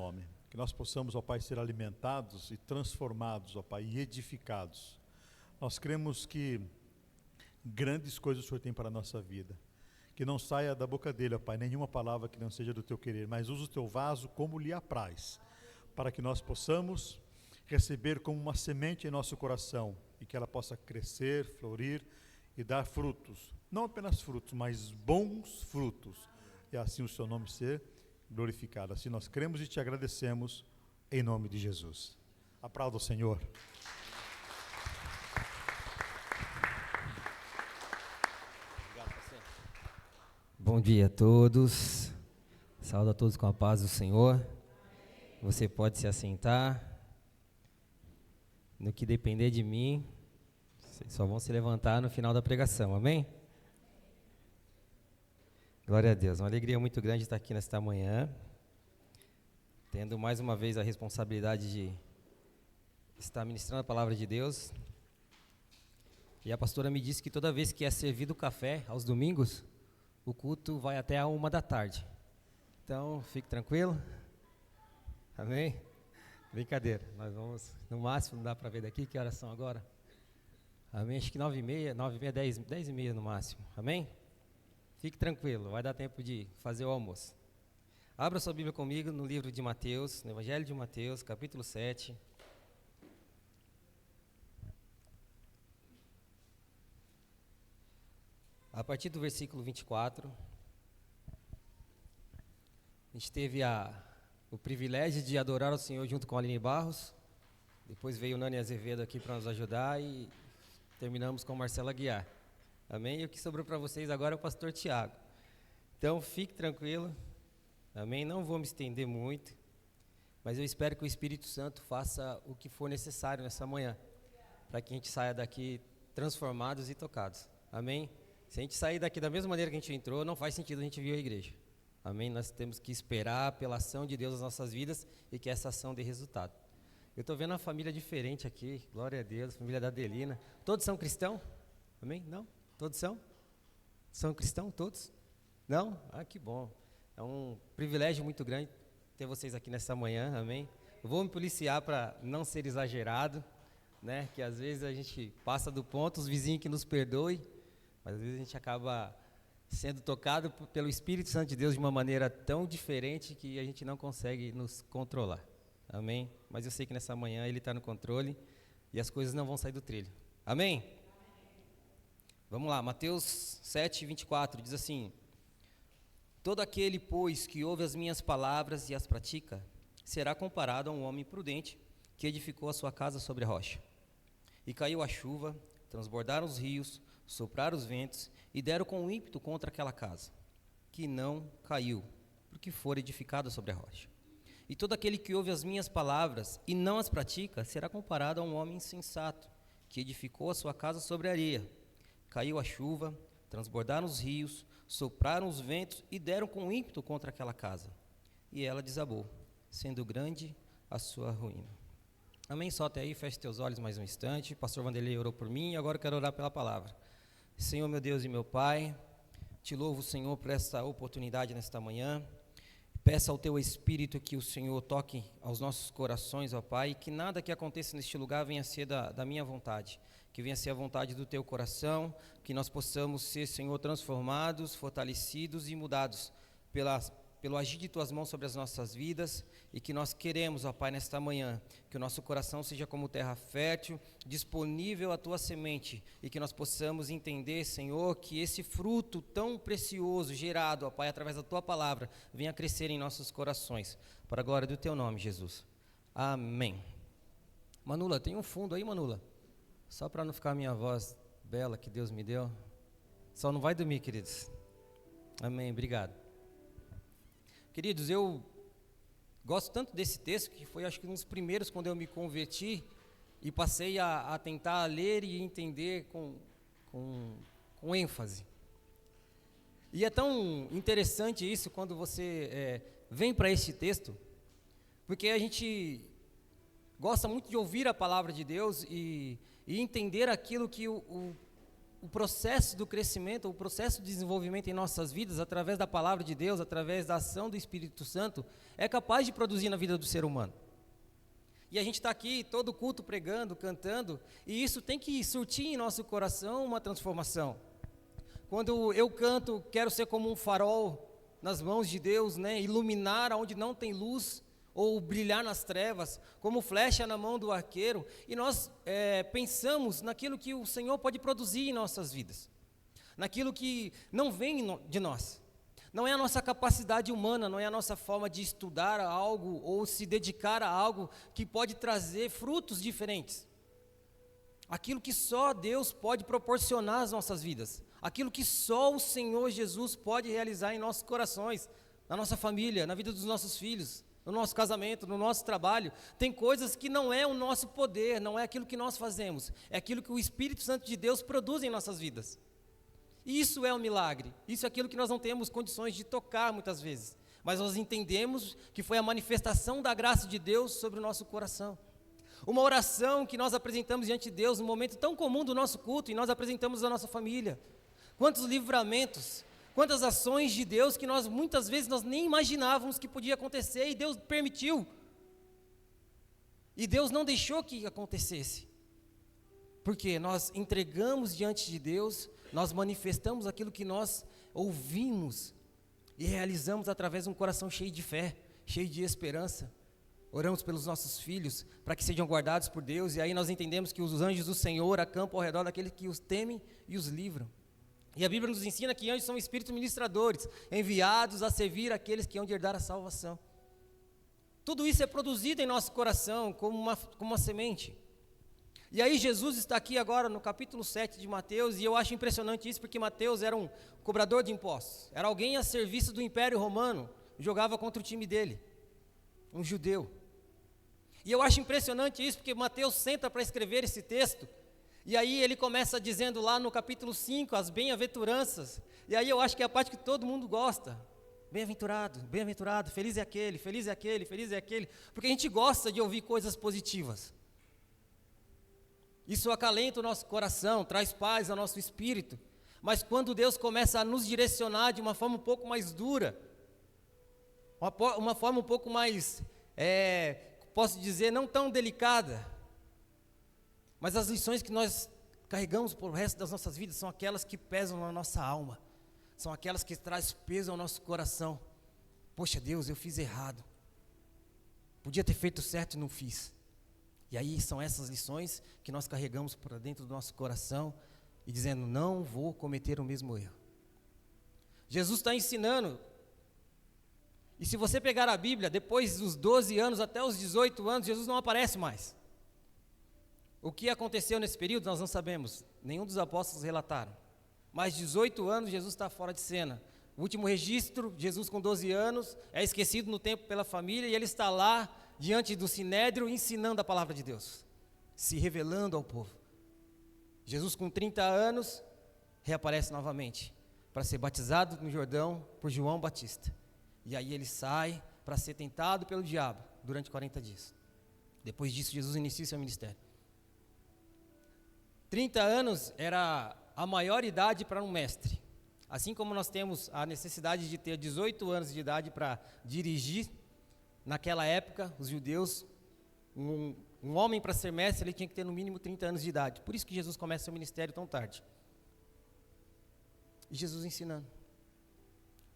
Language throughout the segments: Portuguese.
nome. Que nós possamos, ó Pai, ser alimentados e transformados, ó Pai, e edificados. Nós cremos que grandes coisas o Senhor tem para a nossa vida. Que não saia da boca dele, ó Pai, nenhuma palavra que não seja do teu querer, mas usa o teu vaso como lhe apraz, para que nós possamos receber como uma semente em nosso coração e que ela possa crescer, florir e dar frutos. Não apenas frutos, mas bons frutos. E assim o seu nome ser glorificado. Assim nós cremos e te agradecemos em nome de Jesus. Aplauda o Senhor. Bom dia a todos, saúdo a todos com a paz do Senhor. Você pode se assentar. No que depender de mim, vocês só vão se levantar no final da pregação, amém? Glória a Deus, uma alegria muito grande estar aqui nesta manhã, tendo mais uma vez a responsabilidade de estar ministrando a palavra de Deus. E a pastora me disse que toda vez que é servido café, aos domingos, o culto vai até a 1h. Então, fique tranquilo. Amém? Brincadeira. Nós vamos, no máximo, não dá para ver daqui, que horas são agora? Amém? Acho que 9h30, 10h30 no máximo. Amém? Fique tranquilo, vai dar tempo de fazer o almoço. Abra sua Bíblia comigo no livro de Mateus, no Evangelho de Mateus, capítulo 7. A partir do versículo 24, a gente teve o privilégio de adorar o Senhor junto com a Aline Barros, depois veio o Nani Azevedo aqui para nos ajudar e terminamos com o Marcelo Aguiar. Amém? E o que sobrou para vocês agora é o pastor Tiago. Então, fique tranquilo, amém? Não vou me estender muito, mas eu espero que o Espírito Santo faça o que for necessário nessa manhã, para que a gente saia daqui transformados e tocados, amém? Se a gente sair daqui da mesma maneira que a gente entrou, não faz sentido a gente vir à igreja. Amém? Nós temos que esperar pela ação de Deus nas nossas vidas e que essa ação dê resultado. Eu estou vendo uma família diferente aqui, glória a Deus, família da Adelina. Todos são cristãos? Amém? Não? Todos são? São cristãos todos? Não? Ah, que bom. É um privilégio muito grande ter vocês aqui nessa manhã, amém? Eu vou me policiar para não ser exagerado, né? Que às vezes a gente passa do ponto, os vizinhos que nos perdoem, mas às vezes a gente acaba sendo tocado pelo Espírito Santo de Deus de uma maneira tão diferente que a gente não consegue nos controlar. Amém? Mas eu sei que nessa manhã Ele está no controle e as coisas não vão sair do trilho. Amém? Vamos lá, Mateus 7, 24, diz assim: todo aquele, pois, que ouve as minhas palavras e as pratica, será comparado a um homem prudente que edificou a sua casa sobre a rocha. E caiu a chuva, transbordaram os rios, sopraram os ventos e deram com ímpeto contra aquela casa, que não caiu, porque fora edificada sobre a rocha. E todo aquele que ouve as minhas palavras e não as pratica, será comparado a um homem insensato, que edificou a sua casa sobre a areia. Caiu a chuva, transbordaram os rios, sopraram os ventos e deram com ímpeto contra aquela casa. E ela desabou, sendo grande a sua ruína. Amém? Solte aí, feche teus olhos mais um instante. O pastor Vanderlei orou por mim e agora eu quero orar pela palavra. Senhor, meu Deus e meu Pai, te louvo, Senhor, por essa oportunidade nesta manhã. Peça ao Teu Espírito que o Senhor toque aos nossos corações, ó Pai, e que nada que aconteça neste lugar venha a ser da minha vontade, que venha a ser a vontade do Teu coração, que nós possamos ser, Senhor, transformados, fortalecidos e mudados pelo agir de Tuas mãos sobre as nossas vidas, e que nós queremos, ó Pai, nesta manhã, que o nosso coração seja como terra fértil, disponível à Tua semente, e que nós possamos entender, Senhor, que esse fruto tão precioso, gerado, ó Pai, através da Tua palavra, venha crescer em nossos corações, para a glória do Teu nome, Jesus. Amém. Manula, tem um fundo aí, Manula? Só para não ficar a minha voz bela que Deus me deu. Só não vai dormir, queridos. Amém, obrigado. Queridos, eu gosto tanto desse texto, que foi acho que um dos primeiros quando eu me converti e passei a tentar ler e entender com ênfase. E é tão interessante isso quando você vem para este texto, porque a gente gosta muito de ouvir a palavra de Deus e entender aquilo que o o processo do crescimento, o processo de desenvolvimento em nossas vidas, através da palavra de Deus, através da ação do Espírito Santo, é capaz de produzir na vida do ser humano. E a gente está aqui todo culto pregando, cantando, e isso tem que surtir em nosso coração uma transformação. Quando eu canto, quero ser como um farol nas mãos de Deus, né? Iluminar onde não tem luz, ou brilhar nas trevas, como flecha na mão do arqueiro, e nós pensamos naquilo que o Senhor pode produzir em nossas vidas, naquilo que não vem de nós. Não é a nossa capacidade humana, não é a nossa forma de estudar algo ou se dedicar a algo que pode trazer frutos diferentes. Aquilo que só Deus pode proporcionar às nossas vidas. Aquilo que só o Senhor Jesus pode realizar em nossos corações, na nossa família, na vida dos nossos filhos, no nosso casamento, no nosso trabalho. Tem coisas que não é o nosso poder, não é aquilo que nós fazemos, é aquilo que o Espírito Santo de Deus produz em nossas vidas. Isso é um milagre, isso é aquilo que nós não temos condições de tocar muitas vezes, mas nós entendemos que foi a manifestação da graça de Deus sobre o nosso coração. Uma oração que nós apresentamos diante de Deus, num momento tão comum do nosso culto, e nós apresentamos à nossa família. Quantos livramentos, quantas ações de Deus que nós muitas vezes nós nem imaginávamos que podia acontecer, e Deus permitiu. E Deus não deixou que acontecesse. Porque nós entregamos diante de Deus, nós manifestamos aquilo que nós ouvimos e realizamos através de um coração cheio de fé, cheio de esperança. Oramos pelos nossos filhos, para que sejam guardados por Deus, e aí nós entendemos que os anjos do Senhor acampam ao redor daqueles que os temem e os livram. E a Bíblia nos ensina que anjos são espíritos ministradores, enviados a servir aqueles que hão de herdar a salvação. Tudo isso é produzido em nosso coração como uma semente. E aí Jesus está aqui agora no capítulo 7 de Mateus, e eu acho impressionante isso, porque Mateus era um cobrador de impostos, era alguém a serviço do Império Romano, jogava contra o time dele, um judeu. E eu acho impressionante isso, porque Mateus senta para escrever esse texto, e aí ele começa dizendo lá no capítulo 5, as bem-aventuranças, e aí eu acho que é a parte que todo mundo gosta. Bem-aventurado, bem-aventurado, feliz é aquele, feliz é aquele, feliz é aquele, porque a gente gosta de ouvir coisas positivas. Isso acalenta o nosso coração, traz paz ao nosso espírito, mas quando Deus começa a nos direcionar de uma forma um pouco mais dura, uma forma um pouco mais, posso dizer, não tão delicada, mas as lições que nós carregamos pelo resto das nossas vidas são aquelas que pesam na nossa alma, são aquelas que trazem peso ao nosso coração. Poxa Deus, eu fiz errado, podia ter feito certo e não fiz. E aí são essas lições que nós carregamos para dentro do nosso coração e dizendo, não vou cometer o mesmo erro. Jesus está ensinando, e se você pegar a Bíblia, depois dos 12 anos até os 18 anos, Jesus não aparece mais. O que aconteceu nesse período nós não sabemos, nenhum dos apóstolos relataram. Mas 18 anos Jesus está fora de cena. O último registro, Jesus com 12 anos, é esquecido no tempo pela família, e ele está lá diante do Sinédrio, ensinando a palavra de Deus, se revelando ao povo. Jesus com 30 anos, reaparece novamente, para ser batizado no Jordão por João Batista. E aí ele sai para ser tentado pelo diabo, durante 40 dias. Depois disso, Jesus inicia seu ministério. 30 anos era a maior idade para um mestre. Assim como nós temos a necessidade de ter 18 anos de idade para dirigir, naquela época, os judeus, um homem para ser mestre, ele tinha que ter no mínimo 30 anos de idade. Por isso que Jesus começa seu ministério tão tarde. E Jesus ensinando.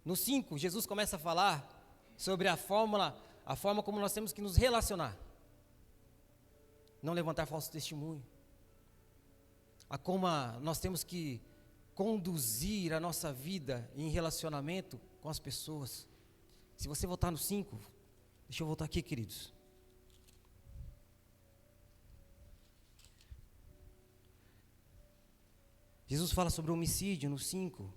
No 5, Jesus começa a falar sobre a forma como nós temos que nos relacionar. Não levantar falso testemunho. A como nós temos que conduzir a nossa vida em relacionamento com as pessoas. Se você voltar no 5, deixa eu voltar aqui, queridos. Jesus fala sobre o homicídio no 5,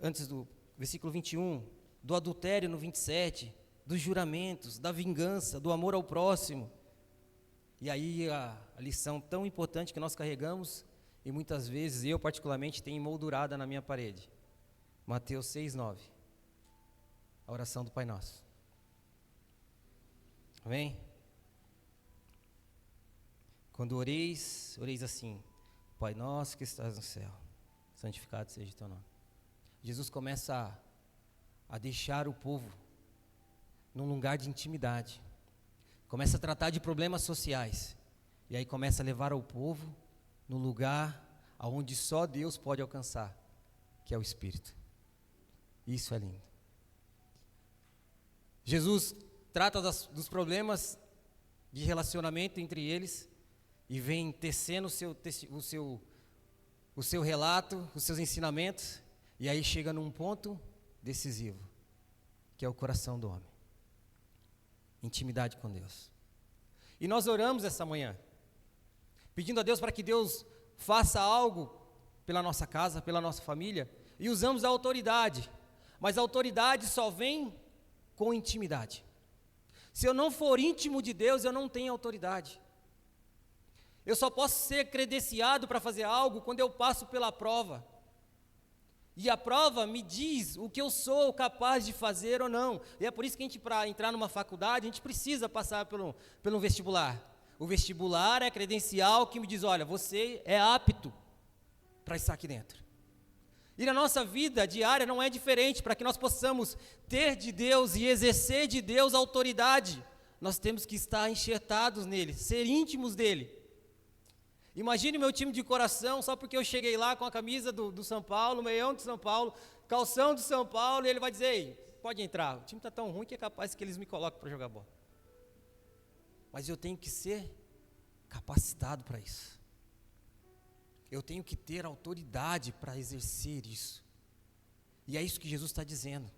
antes do versículo 21, do adultério no 27, dos juramentos, da vingança, do amor ao próximo. E aí a lição tão importante que nós carregamos, e muitas vezes eu particularmente tenho emoldurada na minha parede. Mateus 6:9, a oração do Pai Nosso. Amém? Quando oreis assim: Pai nosso que estás no céu, santificado seja o teu nome. Jesus começa a deixar o povo num lugar de intimidade. Começa a tratar de problemas sociais. E aí começa a levar o povo no lugar aonde só Deus pode alcançar, que é o Espírito. Isso é lindo. Jesus trata dos problemas de relacionamento entre eles e vem tecendo o seu relato, os seus ensinamentos, e aí chega num ponto decisivo, que é o coração do homem. Intimidade com Deus. E nós oramos essa manhã, pedindo a Deus para que Deus faça algo pela nossa casa, pela nossa família, e usamos a autoridade, mas a autoridade só vem com intimidade. Se eu não for íntimo de Deus, eu não tenho autoridade. Eu só posso ser credenciado para fazer algo quando eu passo pela prova. E a prova me diz o que eu sou capaz de fazer ou não. E é por isso que a gente, para entrar numa faculdade, a gente precisa passar pelo vestibular. O vestibular é credencial que me diz, olha, você é apto para estar aqui dentro. E na nossa vida diária não é diferente. Para que nós possamos ter de Deus e exercer de Deus a autoridade, nós temos que estar enxertados nele, ser íntimos dele. Imagine o meu time de coração, só porque eu cheguei lá com a camisa do São Paulo, meião do São Paulo, calção do São Paulo, e ele vai dizer, ei, pode entrar, o time está tão ruim que é capaz que eles me colocam para jogar bola. Mas eu tenho que ser capacitado para isso. Eu tenho que ter autoridade para exercer isso. E é isso que Jesus está dizendo.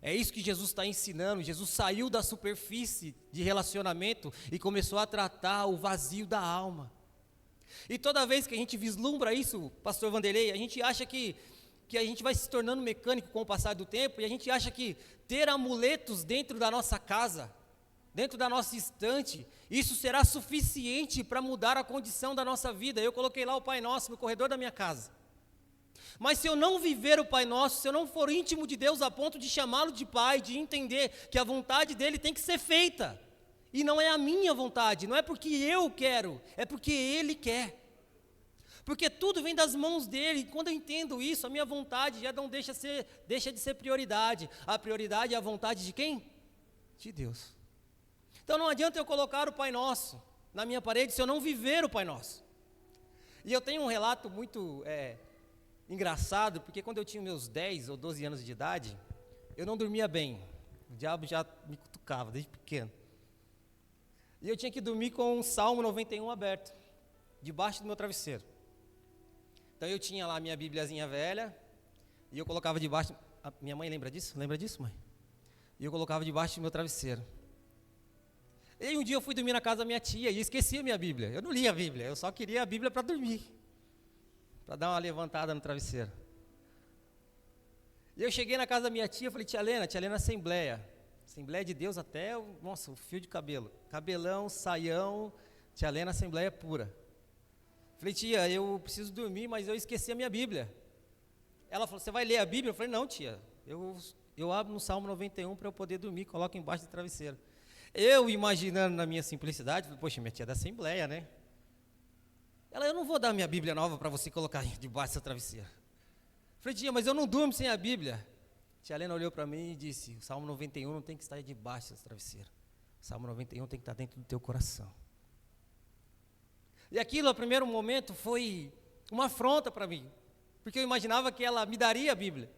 É isso que Jesus está ensinando. Jesus saiu da superfície de relacionamento e começou a tratar o vazio da alma. E toda vez que a gente vislumbra isso, pastor Vanderlei, a gente acha que a gente vai se tornando mecânico com o passar do tempo, e a gente acha que ter amuletos dentro da nossa casa, dentro da nossa estante, isso será suficiente para mudar a condição da nossa vida. Eu coloquei lá o Pai Nosso no corredor da minha casa. Mas se eu não viver o Pai Nosso, se eu não for íntimo de Deus a ponto de chamá-lo de Pai, de entender que a vontade dEle tem que ser feita, e não é a minha vontade, não é porque eu quero, é porque Ele quer. Porque tudo vem das mãos dEle, e quando eu entendo isso, a minha vontade já não deixa de ser prioridade. A prioridade é a vontade de quem? De Deus. Então não adianta eu colocar o Pai Nosso na minha parede se eu não viver o Pai Nosso. E eu tenho um relato muito engraçado, porque quando eu tinha meus 10 ou 12 anos de idade, eu não dormia bem. O diabo já me cutucava desde pequeno. E eu tinha que dormir com o Salmo 91 aberto, debaixo do meu travesseiro. Então eu tinha lá a minha Bíbliazinha velha, e eu colocava debaixo... minha mãe lembra disso? Lembra disso, mãe? E eu colocava debaixo do meu travesseiro. E aí um dia eu fui dormir na casa da minha tia e esqueci a minha Bíblia. Eu não li a Bíblia, eu só queria a Bíblia para dormir, para dar uma levantada no travesseiro. E eu cheguei na casa da minha tia, falei, tia Lena, Assembleia de Deus até, nossa, o fio de cabelo, cabelão, saião, tia Lena, Assembleia pura. Falei, tia, eu preciso dormir, mas eu esqueci a minha Bíblia. Ela falou, você vai ler a Bíblia? Eu falei, não, tia, eu abro no Salmo 91 para eu poder dormir, coloco embaixo do travesseiro. Eu, imaginando na minha simplicidade, falei, poxa, minha tia é da Assembleia, né? Ela, eu não vou dar minha Bíblia nova para você colocar debaixo do seu travesseiro. Falei, tia, mas eu não durmo sem a Bíblia. Tia Helena olhou para mim e disse, o Salmo 91 não tem que estar debaixo do seu travesseiro. O Salmo 91 tem que estar dentro do teu coração. E aquilo, no primeiro momento, foi uma afronta para mim, porque eu imaginava que ela me daria a Bíblia.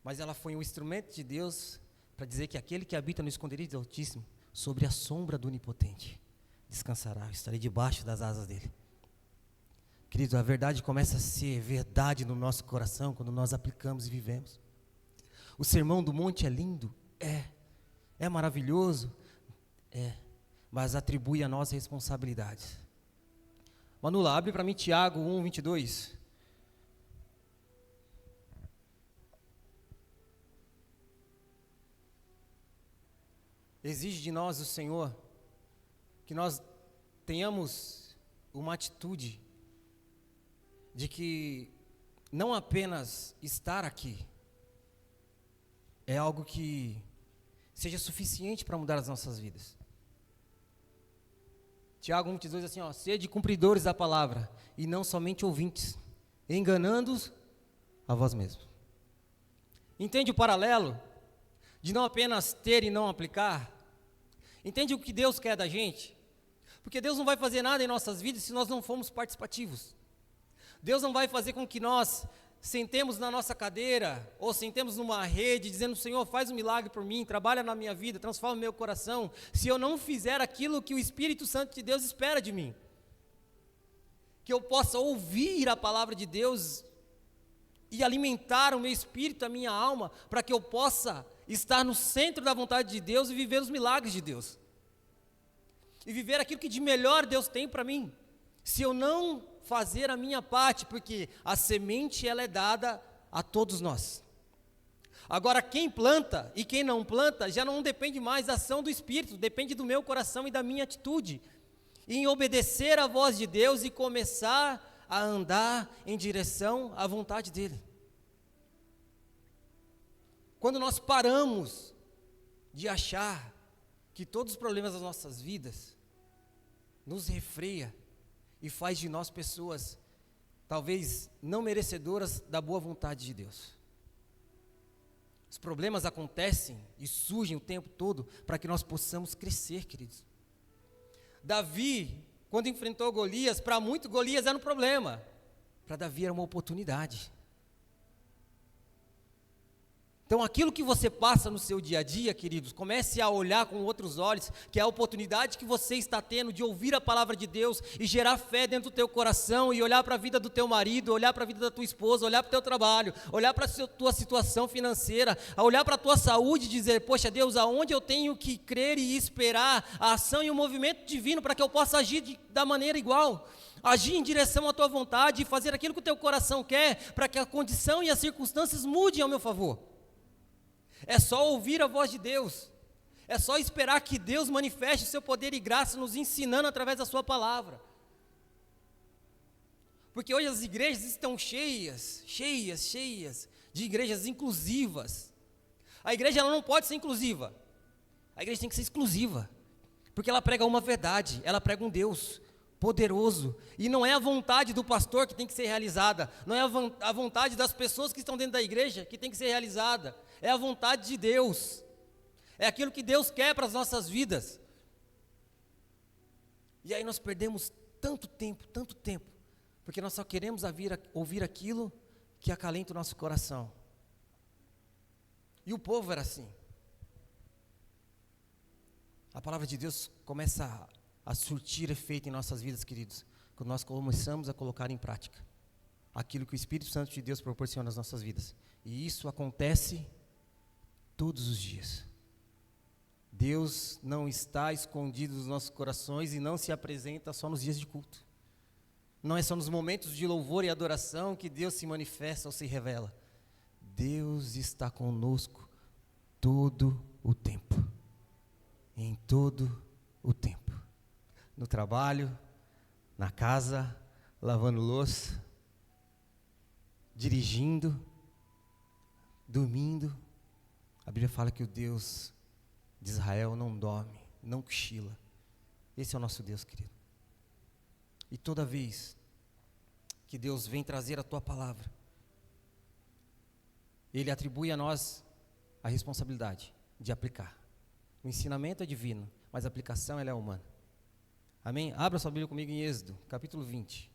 Mas ela foi um instrumento de Deus para dizer que aquele que habita no esconderijo do Altíssimo, sobre a sombra do Onipotente, descansará, eu estarei debaixo das asas dele. Querido, a verdade começa a ser verdade no nosso coração quando nós aplicamos e vivemos. O Sermão do Monte é lindo? É maravilhoso? Mas atribui a nós responsabilidades. Manula, abre para mim Tiago 1, 22. Exige de nós o Senhor que nós tenhamos uma atitude de que não apenas estar aqui é algo que seja suficiente para mudar as nossas vidas. Tiago 1,2 diz assim, ó, sede cumpridores da palavra, e não somente ouvintes, enganando-os a vós mesmos. Entende o paralelo de não apenas ter e não aplicar? Entende o que Deus quer da gente? Porque Deus não vai fazer nada em nossas vidas se nós não formos participativos. Deus não vai fazer com que nós sentemos na nossa cadeira, ou sentemos numa rede, dizendo, Senhor, faz um milagre por mim, trabalha na minha vida, transforma meu coração, se eu não fizer aquilo que o Espírito Santo de Deus espera de mim. Que eu possa ouvir a palavra de Deus e alimentar o meu espírito, a minha alma, para que eu possa estar no centro da vontade de Deus e viver os milagres de Deus. E viver aquilo que de melhor Deus tem para mim. Se eu não fazer a minha parte, porque a semente ela é dada a todos nós. Agora, quem planta e quem não planta, já não depende mais da ação do Espírito, depende do meu coração e da minha atitude, em obedecer à voz de Deus e começar a andar em direção à vontade dEle. Quando nós paramos de achar que todos os problemas das nossas vidas nos refreia e faz de nós pessoas, talvez não merecedoras da boa vontade de Deus. Os problemas acontecem e surgem o tempo todo para que nós possamos crescer, queridos. Davi, quando enfrentou Golias, para muito Golias era um problema, para Davi era uma oportunidade. Então aquilo que você passa no seu dia a dia, queridos, comece a olhar com outros olhos, que é a oportunidade que você está tendo de ouvir a palavra de Deus e gerar fé dentro do teu coração e olhar para a vida do teu marido, olhar para a vida da tua esposa, olhar para o teu trabalho, olhar para a tua situação financeira, olhar para a tua saúde e dizer, poxa Deus, aonde eu tenho que crer e esperar a ação e o movimento divino para que eu possa agir da maneira igual. Agir em direção à tua vontade e fazer aquilo que o teu coração quer para que a condição e as circunstâncias mudem ao meu favor. É só ouvir a voz de Deus, é só esperar que Deus manifeste o seu poder e graça nos ensinando através da sua palavra. Porque hoje as igrejas estão cheias de igrejas inclusivas. A igreja ela não pode ser inclusiva, a igreja tem que ser exclusiva, porque ela prega uma verdade, ela prega um Deus poderoso, e não é a vontade do pastor que tem que ser realizada, não é a vontade das pessoas que estão dentro da igreja que tem que ser realizada, é a vontade de Deus, é aquilo que Deus quer para as nossas vidas. E aí nós perdemos tanto tempo, porque nós só queremos ouvir aquilo que acalenta o nosso coração. E o povo era assim. A palavra de Deus começa a surtir efeito em nossas vidas, queridos, quando nós começamos a colocar em prática aquilo que o Espírito Santo de Deus proporciona às nossas vidas. E isso acontece todos os dias. Deus não está escondido nos nossos corações e não se apresenta só nos dias de culto. Não é só nos momentos de louvor e adoração que Deus se manifesta ou se revela. Deus está conosco todo o tempo. Em todo o tempo. No trabalho, na casa, lavando louça, dirigindo, dormindo. A Bíblia fala que o Deus de Israel não dorme, não cochila. Esse é o nosso Deus, querido. E toda vez que Deus vem trazer a tua palavra, Ele atribui a nós a responsabilidade de aplicar. O ensinamento é divino, mas a aplicação ela é humana. Amém? Abra sua Bíblia comigo em Êxodo, capítulo 20.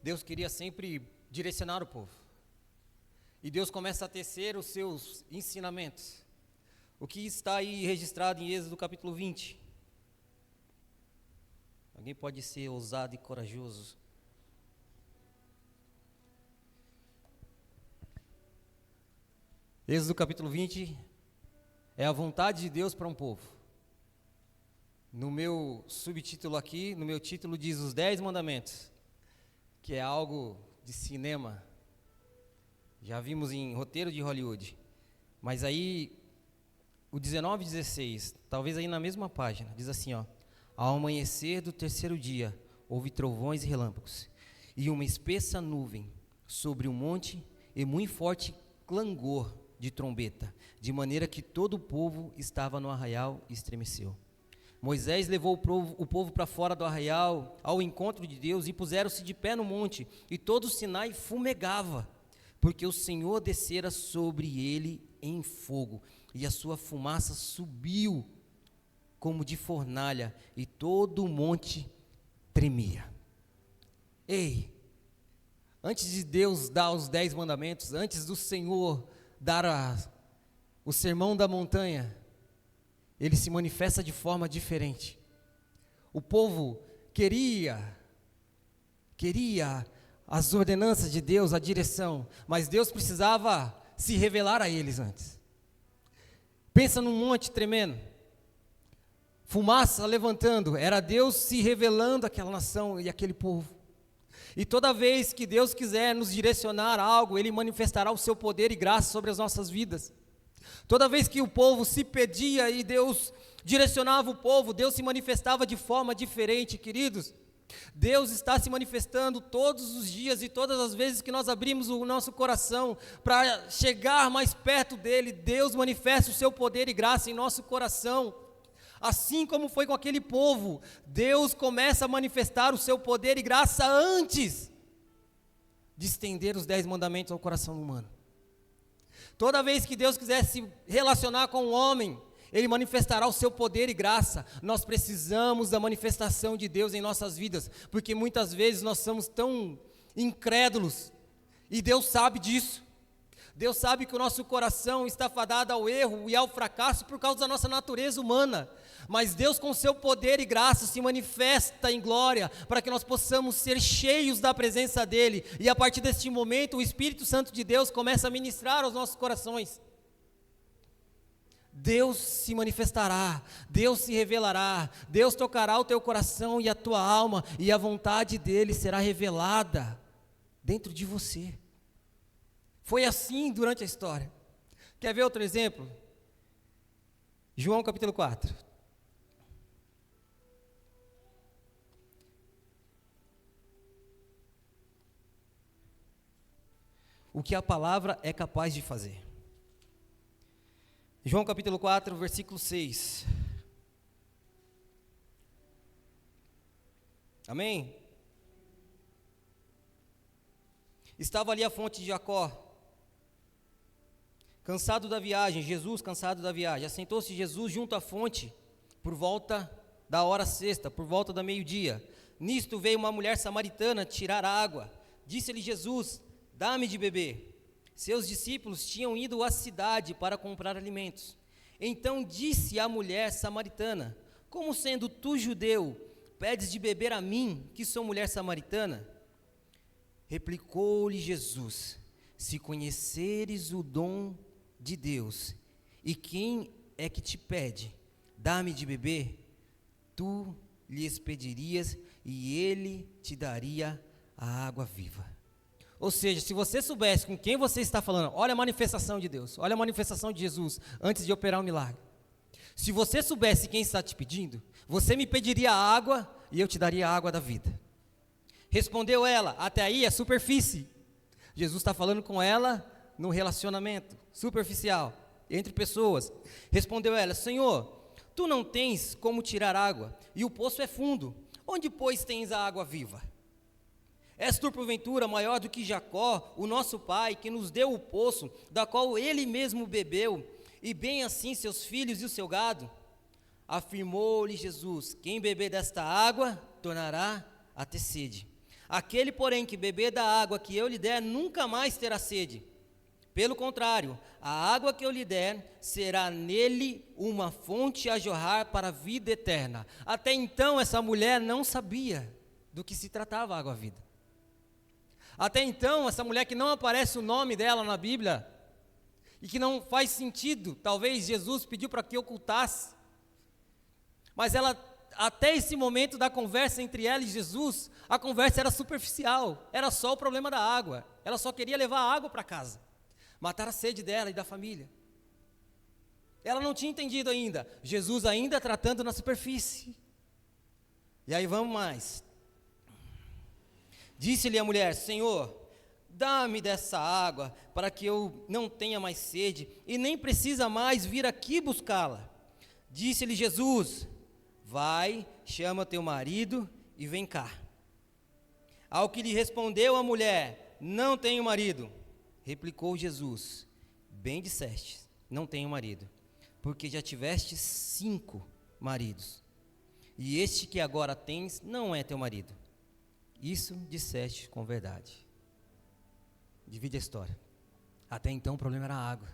Deus queria sempre direcionar o povo. E Deus começa a tecer os seus ensinamentos. O que está aí registrado em Êxodo capítulo 20? Alguém pode ser ousado e corajoso? Êxodo capítulo 20 é a vontade de Deus para um povo. No meu subtítulo aqui, no meu título diz os 10 mandamentos, que é algo de cinema. Já vimos em roteiro de Hollywood. Mas aí, o 19 e 16, talvez aí na mesma página, diz assim, ó: ao amanhecer do terceiro dia, houve trovões e relâmpagos, e uma espessa nuvem sobre o monte, e muito forte clangor de trombeta, de maneira que todo o povo estava no arraial e estremeceu. Moisés levou o povo para fora do arraial, ao encontro de Deus, e puseram-se de pé no monte, e todo o Sinai fumegava, porque o Senhor descera sobre ele em fogo, e a sua fumaça subiu como de fornalha, e todo o monte tremia. Ei, antes de Deus dar os 10 mandamentos, antes do Senhor dar o sermão da montanha, ele se manifesta de forma diferente. O povo queria as ordenanças de Deus, a direção, mas Deus precisava se revelar a eles antes. Pensa num monte tremendo, fumaça levantando, era Deus se revelando àquela nação e àquele povo. E toda vez que Deus quiser nos direcionar a algo, Ele manifestará o seu poder e graça sobre as nossas vidas. Toda vez que o povo se pedia e Deus direcionava o povo, Deus se manifestava de forma diferente, queridos. Deus está se manifestando todos os dias e todas as vezes que nós abrimos o nosso coração para chegar mais perto dEle, Deus manifesta o seu poder e graça em nosso coração. Assim como foi com aquele povo, Deus começa a manifestar o seu poder e graça antes de estender os 10 mandamentos ao coração humano. Toda vez que Deus quiser se relacionar com o homem, Ele manifestará o seu poder e graça. Nós precisamos da manifestação de Deus em nossas vidas, porque muitas vezes nós somos tão incrédulos, e Deus sabe disso. Deus sabe que o nosso coração está fadado ao erro e ao fracasso por causa da nossa natureza humana. Mas Deus, com seu poder e graça, se manifesta em glória para que nós possamos ser cheios da presença dEle. E a partir deste momento, o Espírito Santo de Deus começa a ministrar aos nossos corações. Deus se manifestará, Deus se revelará, Deus tocará o teu coração e a tua alma, e a vontade dEle será revelada dentro de você. Foi assim durante a história. Quer ver outro exemplo? João capítulo 4. O que a palavra é capaz de fazer. João capítulo 4, versículo 6. Amém? Estava ali a fonte de Jacó, cansado da viagem, Jesus cansado da viagem. Assentou-se Jesus junto à fonte, por volta da hora sexta, por volta da meio-dia. Nisto veio uma mulher samaritana tirar água. Disse-lhe Jesus: dá-me de beber. Seus discípulos tinham ido à cidade para comprar alimentos. Então disse a mulher samaritana: como sendo tu judeu, pedes de beber a mim, que sou mulher samaritana? Replicou-lhe Jesus: se conheceres o dom de Deus, e quem é que te pede, dá-me de beber, tu lhes pedirias, e ele te daria a água viva. Ou seja, se você soubesse com quem você está falando, olha a manifestação de Deus, olha a manifestação de Jesus, antes de operar um milagre. Se você soubesse quem está te pedindo, você me pediria água, e eu te daria a água da vida. Respondeu ela: até aí é superfície. Jesus está falando com ela no relacionamento superficial, entre pessoas. Respondeu ela: Senhor, tu não tens como tirar água, e o poço é fundo. Onde, pois, tens a água viva? És tu, porventura, maior do que Jacó, o nosso pai, que nos deu o poço, da qual ele mesmo bebeu, e bem assim seus filhos e o seu gado? Afirmou-lhe Jesus: quem beber desta água, tornará a ter sede. Aquele, porém, que beber da água que eu lhe der, nunca mais terá sede. Pelo contrário, a água que eu lhe der, será nele uma fonte a jorrar para a vida eterna. Até então, essa mulher não sabia do que se tratava a água-vida. Até então, essa mulher que não aparece o nome dela na Bíblia, e que não faz sentido, talvez Jesus pediu para que ocultasse, mas ela, até esse momento da conversa entre ela e Jesus, a conversa era superficial, era só o problema da água, ela só queria levar a água para casa, matar a sede dela e da família. Ela não tinha entendido ainda, Jesus ainda tratando na superfície. E aí vamos mais. Disse-lhe a mulher: Senhor, dá-me dessa água, para que eu não tenha mais sede, e nem precisa mais vir aqui buscá-la. Disse-lhe Jesus: vai, chama teu marido e vem cá. Ao que lhe respondeu a mulher: não tenho marido. Replicou Jesus: bem disseste, não tenho marido, porque já tiveste 5 maridos, e este que agora tens não é teu marido. Isso disseste com verdade. Divide a história. Até então o problema era a água.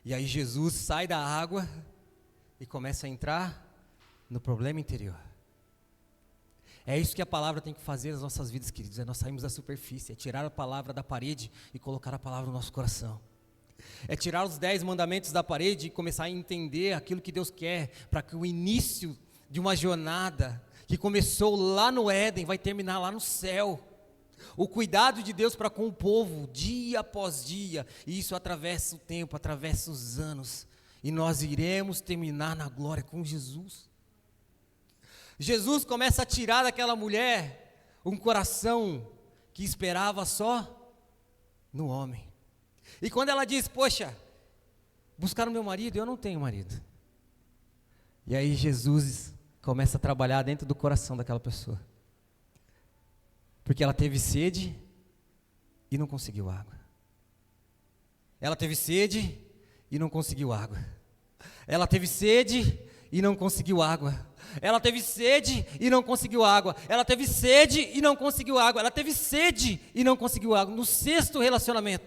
E aí Jesus sai da água e começa a entrar no problema interior. É isso que a palavra tem que fazer nas nossas vidas, queridos. É nós sairmos da superfície, é tirar a palavra da parede e colocar a palavra no nosso coração. É tirar os 10 mandamentos da parede e começar a entender aquilo que Deus quer, para que o início de uma jornada que começou lá no Éden vai terminar lá no céu. O cuidado de Deus para com o povo, dia após dia, e isso atravessa o tempo, atravessa os anos, e nós iremos terminar na glória com Jesus. Jesus começa a tirar daquela mulher um coração que esperava só no homem. E quando ela diz: poxa, buscaram meu marido, eu não tenho marido. E aí Jesus começa a trabalhar dentro do coração daquela pessoa. Porque ela teve sede e não conseguiu água. Ela teve sede e não conseguiu água. Ela teve sede e não conseguiu água. Ela teve sede e não conseguiu água. Ela teve sede e não conseguiu água. Ela teve sede e não conseguiu água. No 6º relacionamento,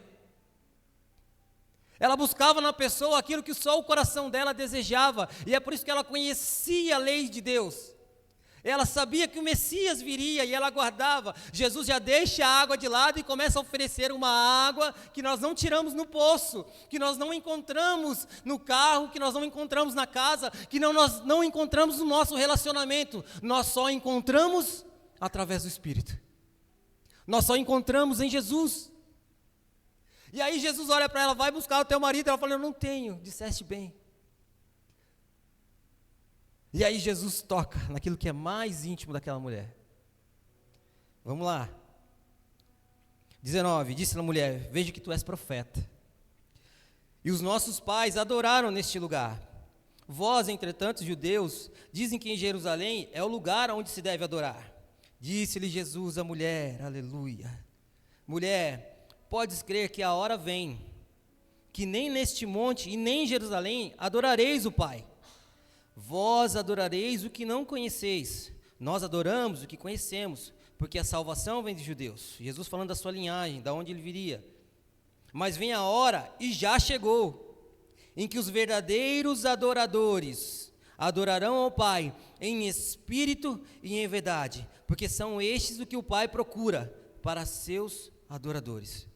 ela buscava na pessoa aquilo que só o coração dela desejava. E é por isso que ela conhecia a lei de Deus. Ela sabia que o Messias viria e ela aguardava. Jesus já deixa a água de lado e começa a oferecer uma água que nós não tiramos no poço, que nós não encontramos no carro, que nós não encontramos na casa, que nós não encontramos no nosso relacionamento. Nós só encontramos através do Espírito. Nós só encontramos em Jesus. E aí Jesus olha para ela: vai buscar o teu marido. Ela fala: eu não tenho. Disseste bem. E aí Jesus toca naquilo que é mais íntimo daquela mulher. Vamos lá. 19, disse a mulher: vejo que tu és profeta. E os nossos pais adoraram neste lugar. Vós, entretanto, judeus, dizem que em Jerusalém é o lugar onde se deve adorar. Disse-lhe Jesus à mulher: aleluia. Mulher, podes crer que a hora vem, que nem neste monte e nem em Jerusalém adorareis o Pai. Vós adorareis o que não conheceis, nós adoramos o que conhecemos, porque a salvação vem dos judeus. Jesus falando da sua linhagem, da onde ele viria. Mas vem a hora, e já chegou, em que os verdadeiros adoradores adorarão ao Pai em espírito e em verdade, porque são estes o que o Pai procura para seus adoradores.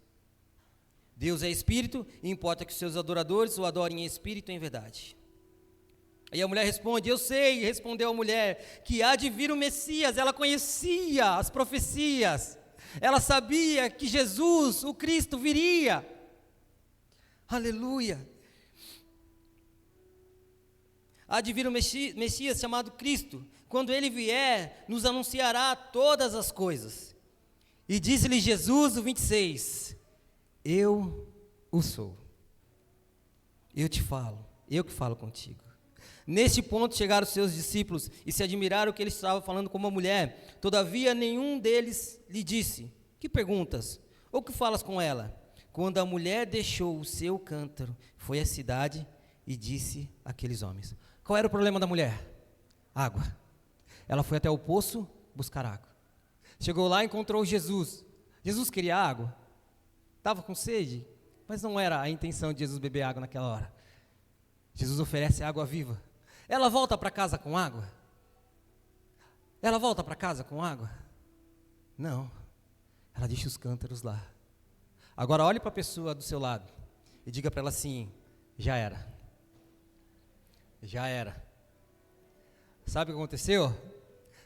Deus é espírito e importa que os seus adoradores o adorem em espírito e em verdade. Aí a mulher responde: eu sei, respondeu a mulher, que há de vir o Messias. Ela conhecia as profecias, ela sabia que Jesus, o Cristo, viria. Aleluia. Há de vir o Messias chamado Cristo. Quando ele vier, nos anunciará todas as coisas. E disse-lhe Jesus, o 26, eu o sou. Eu te falo, eu que falo contigo. Neste ponto chegaram os seus discípulos e se admiraram que ele estava falando com uma mulher. Todavia nenhum deles lhe disse: que perguntas? Ou que falas com ela? Quando a mulher deixou o seu cântaro, foi à cidade e disse àqueles homens. Qual era o problema da mulher? Água. Ela foi até o poço buscar água. Chegou lá e encontrou Jesus. Jesus queria água. Estava com sede, mas não era a intenção de Jesus beber água naquela hora. Jesus oferece água viva. Ela volta para casa com água? Ela volta para casa com água? Não. Ela deixa os cântaros lá. Agora olhe para a pessoa do seu lado e diga para ela assim: já era. Já era. Sabe o que aconteceu?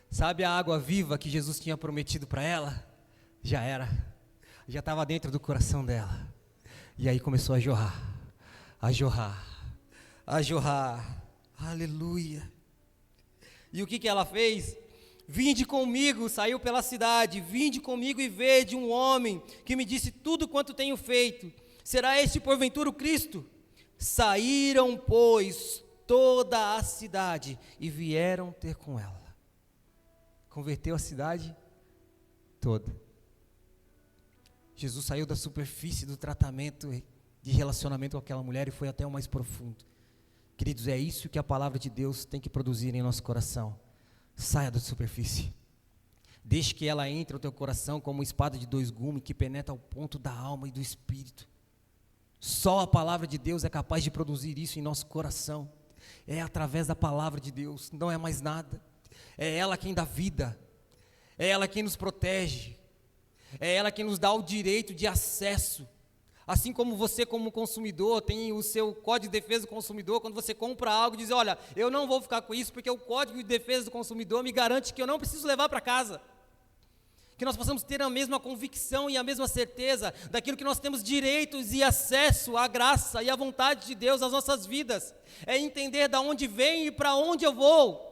Sabe a água viva que Jesus tinha prometido para ela? Já era. Já estava dentro do coração dela. E aí começou a jorrar. A jorrar. A jorrar. Aleluia. E o que ela fez? Vinde comigo, saiu pela cidade, vinde comigo e vede um homem que me disse tudo quanto tenho feito. Será este porventura o Cristo? Saíram, pois, toda a cidade e vieram ter com ela. Converteu a cidade toda. Jesus saiu da superfície do tratamento de relacionamento com aquela mulher e foi até o mais profundo. Queridos, é isso que a palavra de Deus tem que produzir em nosso coração. Saia da superfície. Deixe que ela entre no teu coração como uma espada de dois gumes que penetra ao ponto da alma e do espírito. Só a palavra de Deus é capaz de produzir isso em nosso coração. É através da palavra de Deus, não é mais nada. É ela quem dá vida. É ela quem nos protege. É ela quem nos dá o direito de acesso. Assim como você, como consumidor, tem o seu código de defesa do consumidor, quando você compra algo, diz, olha, eu não vou ficar com isso, porque o código de defesa do consumidor me garante que eu não preciso levar para casa. Que nós possamos ter a mesma convicção e a mesma certeza daquilo que nós temos direitos e acesso à graça e à vontade de Deus nas nossas vidas. É entender de onde vem e para onde eu vou.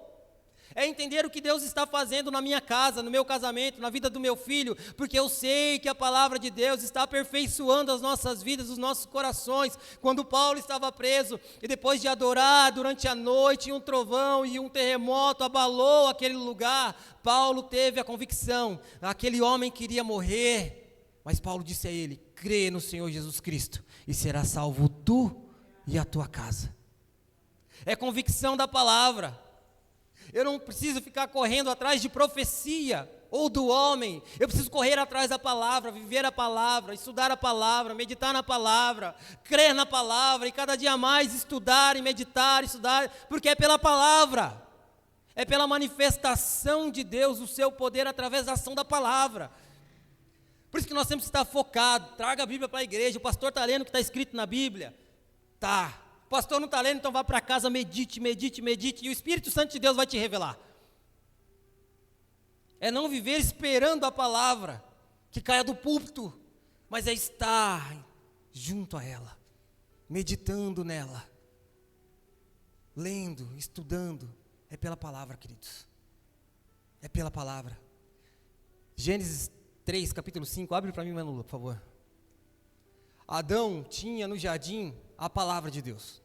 É entender o que Deus está fazendo na minha casa, no meu casamento, na vida do meu filho, porque eu sei que a palavra de Deus está aperfeiçoando as nossas vidas, os nossos corações. Quando Paulo estava preso e depois de adorar durante a noite, um trovão e um terremoto abalou aquele lugar, Paulo teve a convicção, aquele homem queria morrer, mas Paulo disse a ele, crê no Senhor Jesus Cristo e será salvo tu e a tua casa. É convicção da palavra. Eu não preciso ficar correndo atrás de profecia ou do homem. Eu preciso correr atrás da palavra, viver a palavra, estudar a palavra, meditar na palavra, crer na palavra e cada dia mais estudar e meditar, estudar, porque é pela palavra. É pela manifestação de Deus, o seu poder através da ação da palavra. Por isso que nós temos que estar focados. Traga a Bíblia para a igreja. O pastor está lendo o que está escrito na Bíblia? Tá. O pastor não está lendo, então vá para casa, medite, medite, medite, e o Espírito Santo de Deus vai te revelar. É não viver esperando a palavra que caia do púlpito, mas é estar junto a ela, meditando nela, lendo, estudando. É pela palavra, queridos. É pela palavra. Gênesis 3, capítulo 5, abre para mim, Manula, por favor. Adão tinha no jardim a palavra de Deus.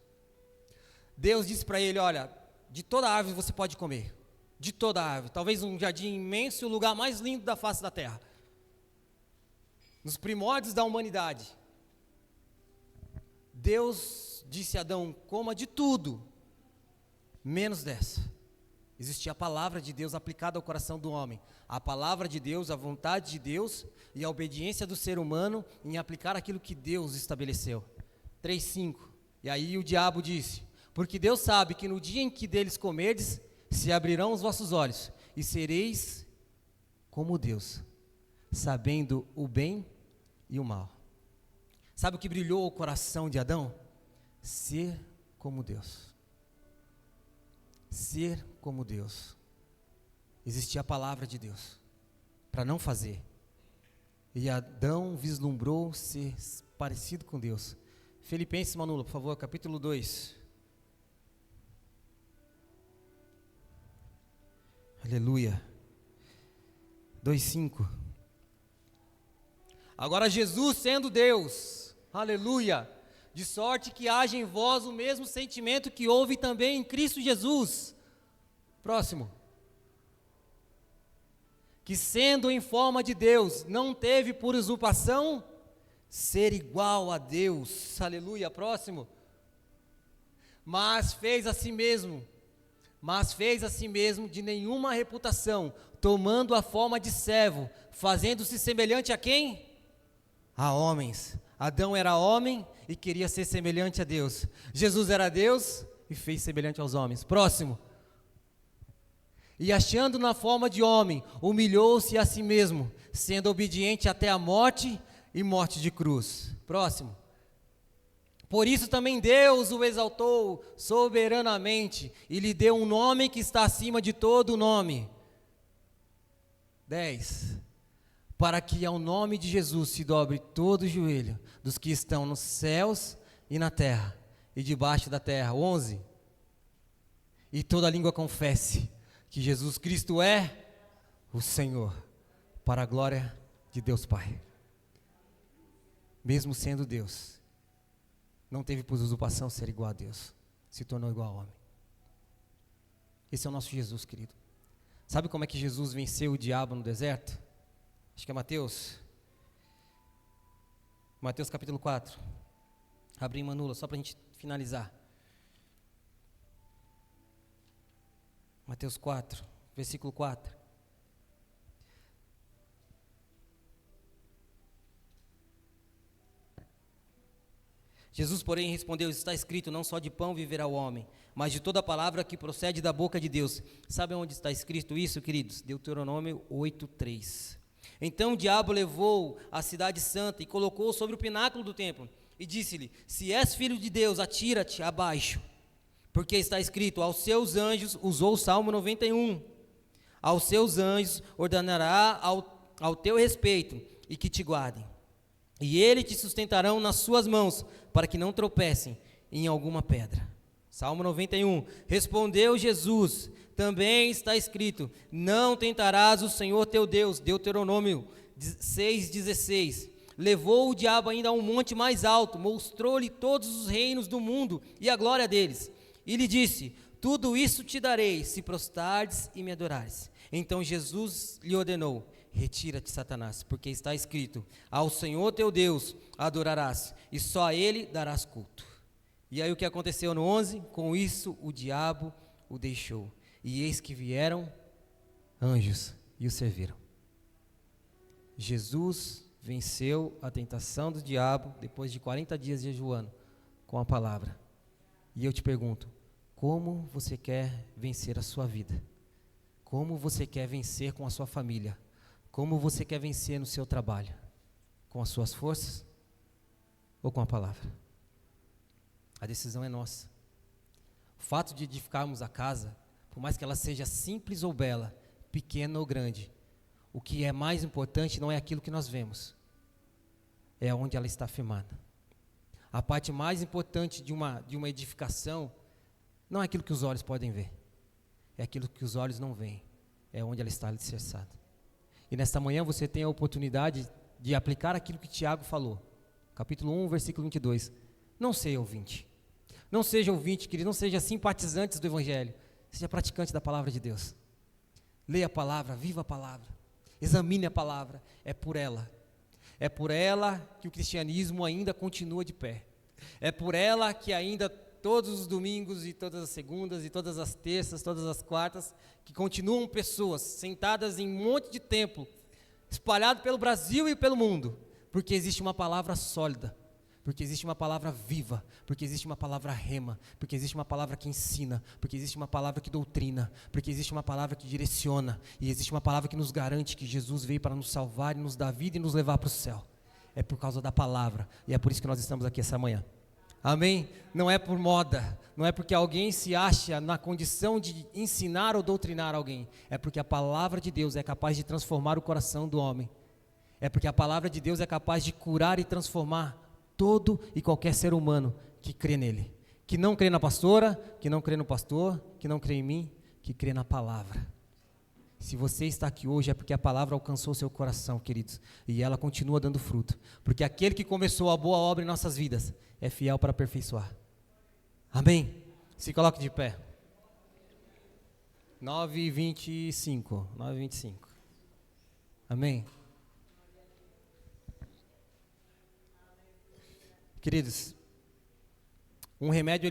Deus disse para ele, olha, de toda árvore você pode comer, de toda árvore, talvez um jardim imenso, o lugar mais lindo da face da terra, nos primórdios da humanidade. Deus disse a Adão, coma de tudo, menos dessa. Existia a palavra de Deus aplicada ao coração do homem, a palavra de Deus, a vontade de Deus e a obediência do ser humano em aplicar aquilo que Deus estabeleceu. 3:5, e aí o diabo disse, porque Deus sabe que no dia em que deles comerdes, se abrirão os vossos olhos, e sereis como Deus, sabendo o bem e o mal. Sabe o que brilhou o coração de Adão? Ser como Deus. Ser como Deus. Existia a palavra de Deus, para não fazer. E Adão vislumbrou ser parecido com Deus. Filipenses, Manula, por favor, capítulo 2. Aleluia. 2:5. Agora Jesus sendo Deus, aleluia, de sorte que haja em vós o mesmo sentimento que houve também em Cristo Jesus. Próximo. Que sendo em forma de Deus, não teve por usurpação ser igual a Deus, aleluia, próximo. Mas fez a si mesmo de nenhuma reputação, tomando a forma de servo, fazendo-se semelhante a quem? A homens. Adão era homem e queria ser semelhante a Deus. Jesus era Deus e fez semelhante aos homens. Próximo. E achando na forma de homem, humilhou-se a si mesmo, sendo obediente até a morte e morte de cruz. Próximo. Por isso também Deus o exaltou soberanamente e lhe deu um nome que está acima de todo nome. 10. Para que ao nome de Jesus se dobre todo o joelho dos que estão nos céus e na terra e debaixo da terra. 11. E toda língua confesse que Jesus Cristo é o Senhor, para a glória de Deus Pai. Mesmo sendo Deus, não teve por usurpação ser igual a Deus, se tornou igual ao homem. Esse é o nosso Jesus, querido. Sabe como é que Jesus venceu o diabo no deserto? Acho que é Mateus capítulo 4. Abre em Manula, só para a gente finalizar. Mateus 4, versículo 4. Jesus, porém, respondeu: está escrito, não só de pão viverá o homem, mas de toda palavra que procede da boca de Deus. Sabe onde está escrito isso, queridos? Deuteronômio 8:3. Então o diabo levou a cidade santa e colocou sobre o pináculo do templo, e disse-lhe: se és filho de Deus, atira-te abaixo, porque está escrito, aos seus anjos, usou o Salmo 91, aos seus anjos ordenará ao teu respeito, e que te guardem, e eles te sustentarão nas suas mãos, para que não tropecem em alguma pedra. Salmo 91. Respondeu Jesus: também está escrito, não tentarás o Senhor teu Deus. Deuteronômio 6:16. Levou o diabo ainda a um monte mais alto, mostrou-lhe todos os reinos do mundo e a glória deles, e lhe disse: tudo isso te darei, se prostrares e me adorares. Então Jesus lhe ordenou: retira-te, Satanás, porque está escrito, ao Senhor teu Deus adorarás, e só a Ele darás culto. E aí o que aconteceu no 11? Com isso o diabo o deixou, e eis que vieram anjos e o serviram. Jesus venceu a tentação do diabo depois de 40 dias jejuando com a palavra. E eu te pergunto, como você quer vencer a sua vida? Como você quer vencer com a sua família? Como você quer vencer no seu trabalho? Com as suas forças ou com a palavra? A decisão é nossa. O fato de edificarmos a casa, por mais que ela seja simples ou bela, pequena ou grande, o que é mais importante não é aquilo que nós vemos, é onde ela está firmada. A parte mais importante de uma edificação não é aquilo que os olhos podem ver, é aquilo que os olhos não veem, é onde ela está alicerçada. E nesta manhã você tem a oportunidade de aplicar aquilo que Tiago falou. Capítulo 1, versículo 22. Não seja ouvinte. Não seja ouvinte, querido, não seja simpatizante do Evangelho. Seja praticante da palavra de Deus. Leia a palavra, viva a palavra. Examine a palavra. É por ela que o cristianismo ainda continua de pé. É por ela que ainda todos os domingos e todas as segundas e todas as terças, todas as quartas, que continuam pessoas sentadas em um monte de templo, espalhado pelo Brasil e pelo mundo, porque existe uma palavra sólida, porque existe uma palavra viva, porque existe uma palavra rema, porque existe uma palavra que ensina, porque existe uma palavra que doutrina, porque existe uma palavra que direciona, e existe uma palavra que nos garante que Jesus veio para nos salvar e nos dar vida e nos levar para o céu. É por causa da palavra, e é por isso que nós estamos aqui essa manhã. Amém? Não é por moda, não é porque alguém se acha na condição de ensinar ou doutrinar alguém, é porque a palavra de Deus é capaz de transformar o coração do homem, é porque a palavra de Deus é capaz de curar e transformar todo e qualquer ser humano que crê nele, que não crê na pastora, que não crê no pastor, que não crê em mim, que crê na palavra. Se você está aqui hoje é porque a palavra alcançou seu coração, queridos, e ela continua dando fruto, porque aquele que começou a boa obra em nossas vidas é fiel para aperfeiçoar. Amém? Se coloque de pé. 9h25. Amém? Queridos, um remédio